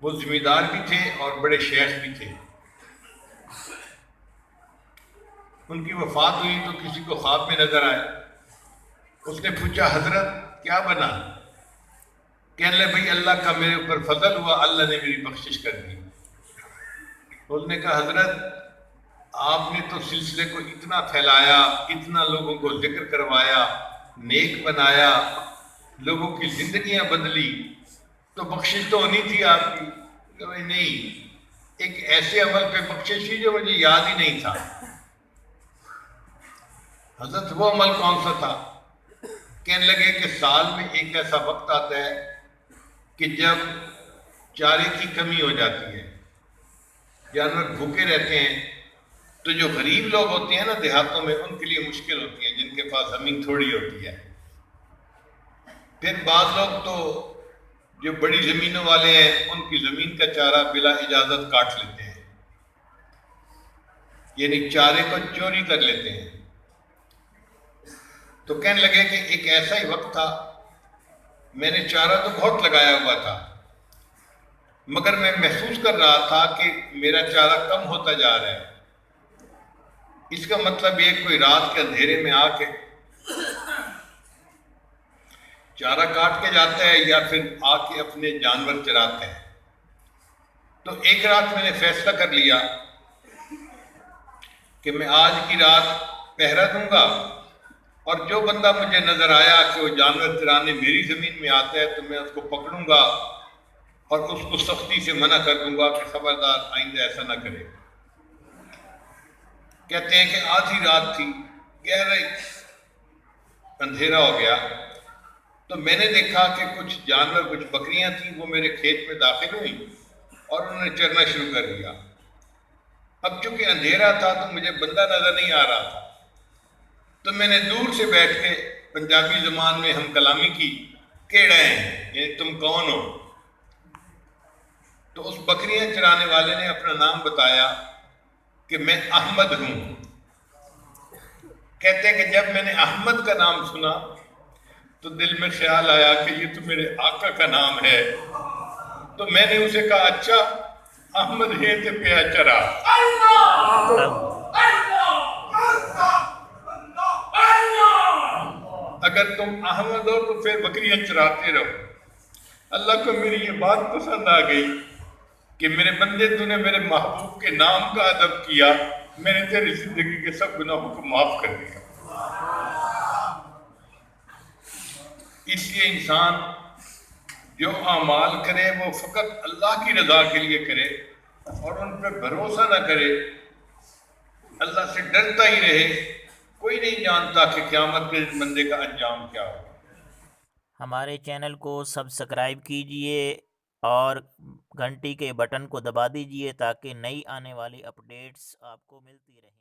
وہ ذمہ دار بھی تھے اور بڑے شیخ بھی تھے۔ ان کی وفات ہوئی تو کسی کو خواب میں نظر آئے، اس نے پوچھا حضرت کیا بنا؟ کہنے لگے بھائی اللہ کا میرے اوپر فضل ہوا، اللہ نے میری بخشش کر دی۔ اس نے کہا حضرت آپ نے تو سلسلے کو اتنا پھیلایا، اتنا لوگوں کو ذکر کروایا، نیک بنایا، لوگوں کی زندگیاں بدلی، تو بخشش تو ہونی تھی آپ کی۔ کہ بھائی نہیں، ایک ایسے عمل پہ بخشش ہوئی جو مجھے یاد ہی نہیں تھا۔ حضرت وہ عمل کون سا تھا؟ کہنے لگے کہ سال میں ایک ایسا وقت آتا ہے کہ جب چارے کی کمی ہو جاتی ہے، جانور بھوکے رہتے ہیں، تو جو غریب لوگ ہوتے ہیں نا دیہاتوں میں، ان کے لیے مشکل ہوتی ہے، جن کے پاس زمین تھوڑی ہوتی ہے۔ پھر بعض لوگ تو جو بڑی زمینوں والے ہیں ان کی زمین کا چارہ بلا اجازت کاٹ لیتے ہیں، یعنی چارے کو چوری کر لیتے ہیں۔ تو کہنے لگے کہ ایک ایسا ہی وقت تھا، میں نے چارہ تو بہت لگایا ہوا تھا، مگر میں محسوس کر رہا تھا کہ میرا چارہ کم ہوتا جا رہا ہے۔ اس کا مطلب یہ کوئی رات کے اندھیرے میں آ کے چارہ کاٹ کے جاتا ہے یا پھر آ کے اپنے جانور چراتے ہیں۔ تو ایک رات میں نے فیصلہ کر لیا کہ میں آج کی رات پہرا دوں گا، اور جو بندہ مجھے نظر آیا کہ وہ جانور چرانے میری زمین میں آتا ہے تو میں اس کو پکڑوں گا اور اس کو سختی سے منع کر دوں گا کہ خبردار آئندہ ایسا نہ کرے۔ کہتے ہیں کہ آدھی رات تھی، گہرا اندھیرا ہو گیا، تو میں نے دیکھا کہ کچھ جانور، کچھ بکریاں تھیں، وہ میرے کھیت میں داخل ہوئیں اور انہوں نے چرنا شروع کر دیا۔ اب چونکہ اندھیرا تھا تو مجھے بندہ نظر نہیں آ رہا تھا، تو میں نے دور سے بیٹھ کے پنجابی زبان میں ہم کلامی کی، کیڑا ہیں یعنی تم کون ہو؟ تو اس بکریاں چرانے والے نے اپنا نام بتایا کہ میں احمد ہوں۔ کہتے ہیں کہ جب میں نے احمد کا نام سنا تو دل میں خیال آیا کہ یہ تو میرے آقا کا نام ہے، تو میں نے اسے کہا اچھا احمد ہے تو پیا چرا۔ اگر تم احمد ہو تو پھر بکریاں چراتے رہو۔ اللہ کو میری یہ بات پسند آ گئی کہ میرے بندے تو نے میرے محبوب کے نام کا ادب کیا، میں نے تیری زندگی کے سب گناہوں کو معاف کر دیا۔ اس لیے انسان جو اعمال کرے وہ فقط اللہ کی رضا کے لیے کرے اور ان پہ بھروسہ نہ کرے، اللہ سے ڈرتا ہی رہے۔ کوئی نہیں جانتا کہ قیامت کے بندے کا انجام کیا ہو۔ ہمارے چینل کو سبسکرائب کیجئے اور گھنٹی کے بٹن کو دبا دیجئے تاکہ نئی آنے والی اپڈیٹس آپ کو ملتی رہیں۔